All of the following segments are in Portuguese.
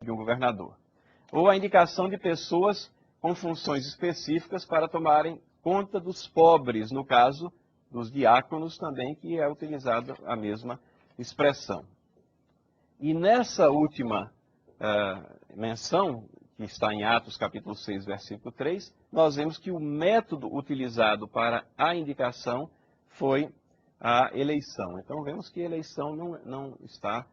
de um governador. Ou a indicação de pessoas com funções específicas para tomarem conta dos pobres, no caso dos diáconos também, que é utilizada a mesma expressão. E nessa última menção, que está em Atos capítulo 6, versículo 3, nós vemos que o método utilizado para a indicação foi a eleição. Então vemos que a eleição não está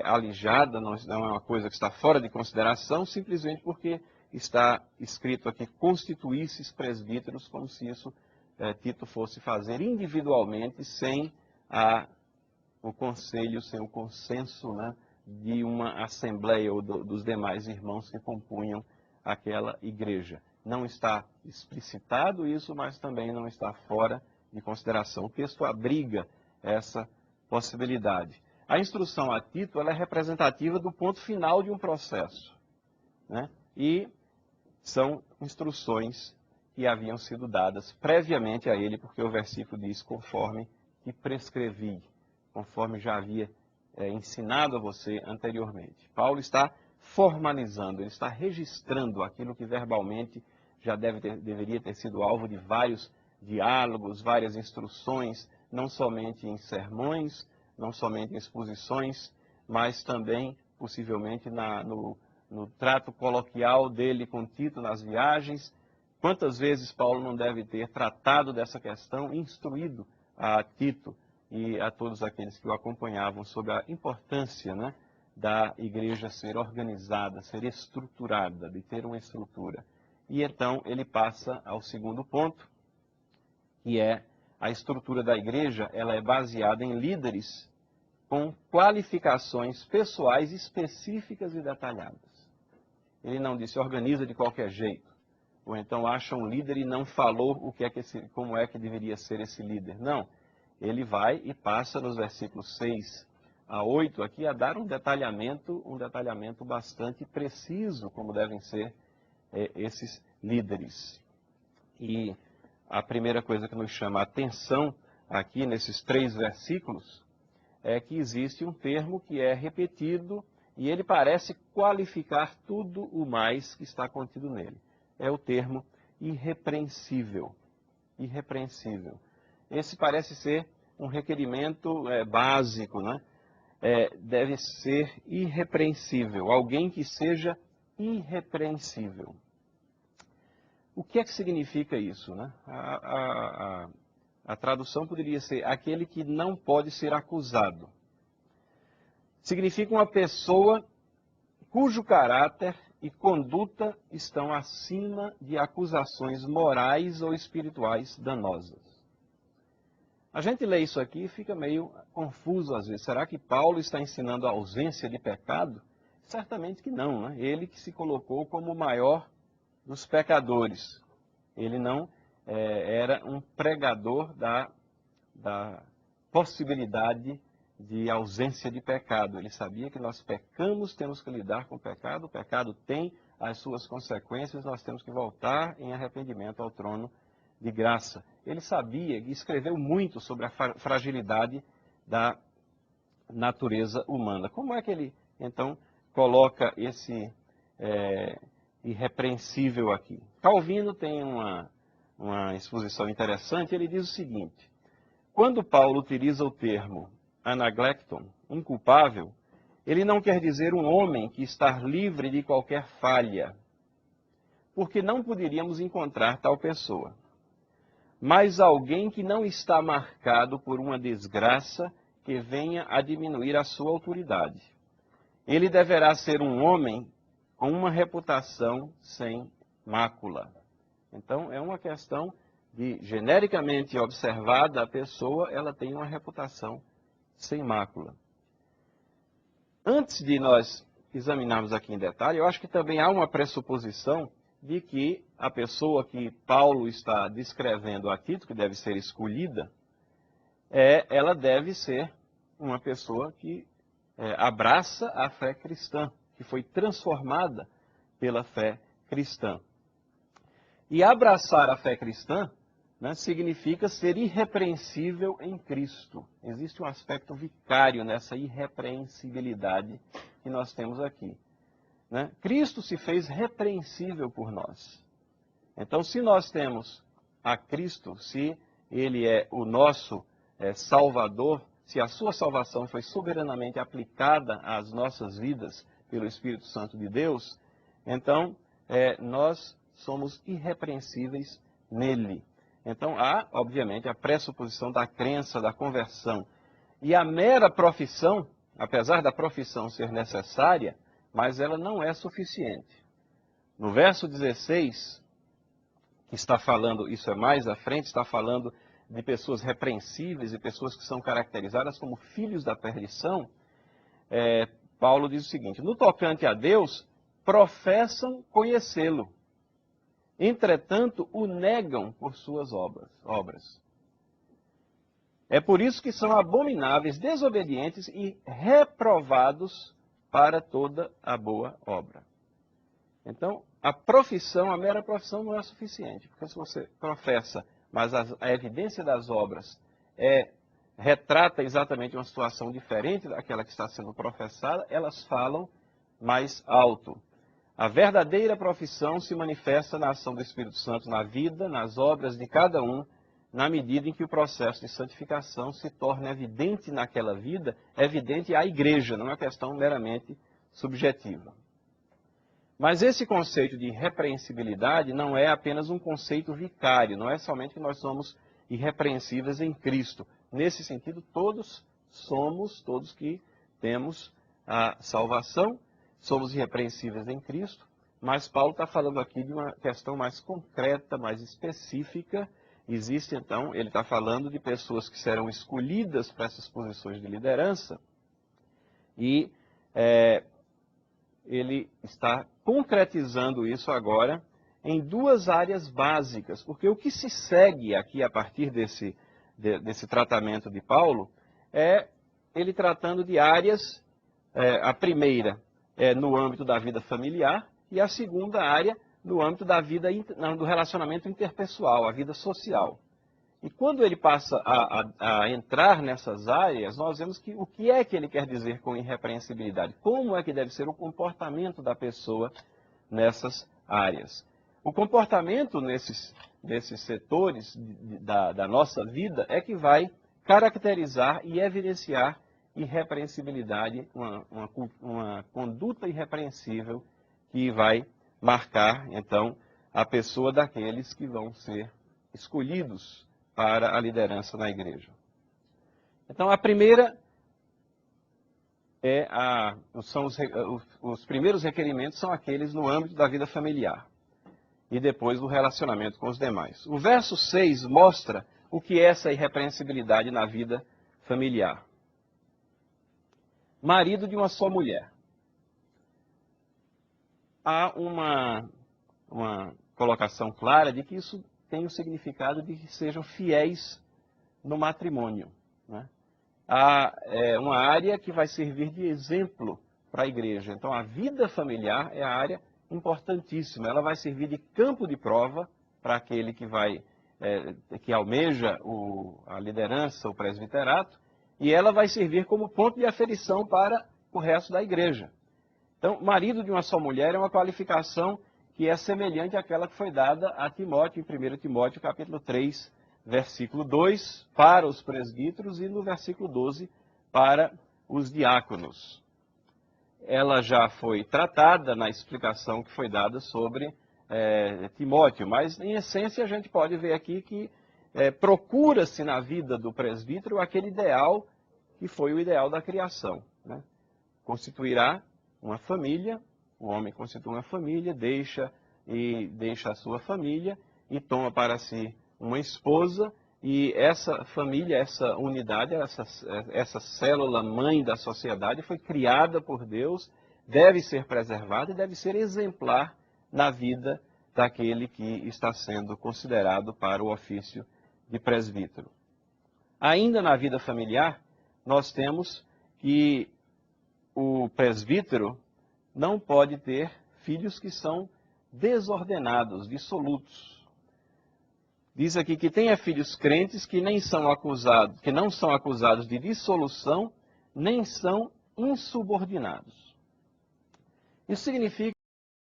alijada, não é uma coisa que está fora de consideração, simplesmente porque está escrito aqui, constituísseis presbíteros, como se isso Tito fosse fazer individualmente, sem o conselho, sem o consenso, né, de uma assembleia ou dos demais irmãos que compunham aquela igreja. Não está explicitado isso, mas também não está fora de consideração. O texto abriga essa possibilidade. A instrução a Tito ela é representativa do ponto final de um processo, né? E são instruções que haviam sido dadas previamente a ele, porque o versículo diz, conforme que prescrevi, conforme já havia ensinado a você anteriormente. Paulo está formalizando, ele está registrando aquilo que verbalmente já deveria ter sido alvo de vários diálogos, várias instruções, não somente em sermões, não somente em exposições, mas também, possivelmente, no trato coloquial dele com Tito nas viagens. Quantas vezes Paulo não deve ter tratado dessa questão, instruído a Tito e a todos aqueles que o acompanhavam sobre a importância, né, da igreja ser organizada, ser estruturada, de ter uma estrutura. E então ele passa ao segundo ponto, que é a estrutura da igreja, ela é baseada em líderes com qualificações pessoais específicas e detalhadas. Ele não disse organiza de qualquer jeito, ou então acha um líder e não falou como é que deveria ser esse líder. Não, ele vai e passa nos versículos 6 a 8 aqui a dar um detalhamento bastante preciso como devem ser esses líderes. E a primeira coisa que nos chama a atenção aqui nesses 3 versículos é que existe um termo que é repetido e ele parece qualificar tudo o mais que está contido nele. É o termo irrepreensível. Irrepreensível. Esse parece ser um requerimento básico, né? Deve ser irrepreensível, alguém que seja irrepreensível. O que é que significa isso, né? A tradução poderia ser aquele que não pode ser acusado. Significa uma pessoa cujo caráter e conduta estão acima de acusações morais ou espirituais danosas. A gente lê isso aqui e fica meio confuso às vezes. Será que Paulo está ensinando a ausência de pecado? Certamente que não, né? Ele que se colocou como o maior dos pecadores. Ele não era um pregador da possibilidade de ausência de pecado. Ele sabia que nós pecamos, temos que lidar com o pecado tem as suas consequências, nós temos que voltar em arrependimento ao trono de graça. Ele sabia e escreveu muito sobre a fragilidade da natureza humana. Como é que ele, então, coloca esse irrepreensível aqui? Calvino tem uma exposição interessante, ele diz o seguinte: quando Paulo utiliza o termo anaglekton, inculpável, ele não quer dizer um homem que está livre de qualquer falha, porque não poderíamos encontrar tal pessoa, mas alguém que não está marcado por uma desgraça que venha a diminuir a sua autoridade. Ele deverá ser um homem com uma reputação sem mácula. Então, é uma questão de, genericamente observada, a pessoa ela tem uma reputação sem mácula. Antes de nós examinarmos aqui em detalhe, eu acho que também há uma pressuposição de que a pessoa que Paulo está descrevendo a Tito, que deve ser escolhida, ela deve ser uma pessoa que abraça a fé cristã, que foi transformada pela fé cristã. E abraçar a fé cristã, né, significa ser irrepreensível em Cristo. Existe um aspecto vicário nessa irrepreensibilidade que nós temos aqui. né? Cristo se fez repreensível por nós. Então, se nós temos a Cristo, se Ele é o nosso Salvador, se a sua salvação foi soberanamente aplicada às nossas vidas pelo Espírito Santo de Deus, então nós somos irrepreensíveis nele. Então há, obviamente, a pressuposição da crença, da conversão. E a mera profissão, apesar da profissão ser necessária, mas ela não é suficiente. No verso 16, que está falando, isso é mais à frente, está falando de pessoas repreensíveis e pessoas que são caracterizadas como filhos da perdição, Paulo diz o seguinte: no tocante a Deus, professam conhecê-lo, entretanto o negam por suas obras. É por isso que são abomináveis, desobedientes e reprovados para toda a boa obra. Então, a profissão, a mera profissão não é suficiente, porque se você professa, mas a evidência das obras retrata exatamente uma situação diferente daquela que está sendo professada, elas falam mais alto. A verdadeira profissão se manifesta na ação do Espírito Santo na vida, nas obras de cada um, na medida em que o processo de santificação se torna evidente naquela vida, evidente à igreja, não é uma questão meramente subjetiva. Mas esse conceito de irrepreensibilidade não é apenas um conceito vicário, não é somente que nós somos irrepreensíveis em Cristo. Nesse sentido, todos que temos a salvação, somos irrepreensíveis em Cristo, mas Paulo está falando aqui de uma questão mais concreta, mais específica. Existe, então, ele está falando de pessoas que serão escolhidas para essas posições de liderança e ele está concretizando isso agora em duas áreas básicas, porque o que se segue aqui a partir desse tratamento de Paulo é ele tratando de áreas, a primeira é no âmbito da vida familiar e a segunda área no âmbito da vida, do relacionamento interpessoal, a vida social. E quando ele passa a entrar nessas áreas, nós vemos que o que é que ele quer dizer com irrepreensibilidade? Como é que deve ser o comportamento da pessoa nessas áreas? O comportamento nesses setores da nossa vida é que vai caracterizar e evidenciar irrepreensibilidade, uma conduta irrepreensível que vai marcar, então, a pessoa daqueles que vão ser escolhidos para a liderança na igreja. Então, a primeira os primeiros requerimentos são aqueles no âmbito da vida familiar e depois do relacionamento com os demais. O verso 6 mostra o que é essa irrepreensibilidade na vida familiar. Marido de uma só mulher. Há uma colocação clara de que isso tem o significado de que sejam fiéis no matrimônio, né? Há uma área que vai servir de exemplo para a igreja. Então, a vida familiar é a área importantíssima. Ela vai servir de campo de prova para aquele que almeja a liderança, o presbiterato, e ela vai servir como ponto de aferição para o resto da igreja. Então, marido de uma só mulher é uma qualificação que é semelhante àquela que foi dada a Timóteo, em 1 Timóteo, capítulo 3, versículo 2, para os presbíteros, e no versículo 12, para os diáconos. Ela já foi tratada na explicação que foi dada sobre Timóteo, mas, em essência, a gente pode ver aqui que procura-se na vida do presbítero aquele ideal que foi o ideal da criação, né? Constituirá uma família, o homem constitui uma família, deixa a sua família e toma para si uma esposa, e essa família, essa unidade, essa célula mãe da sociedade foi criada por Deus, deve ser preservada e deve ser exemplar na vida daquele que está sendo considerado para o ofício de presbítero. Ainda na vida familiar, nós temos que o presbítero não pode ter filhos que são desordenados, dissolutos. Diz aqui que tenha filhos crentes que não são acusados de dissolução, nem são insubordinados. Isso significa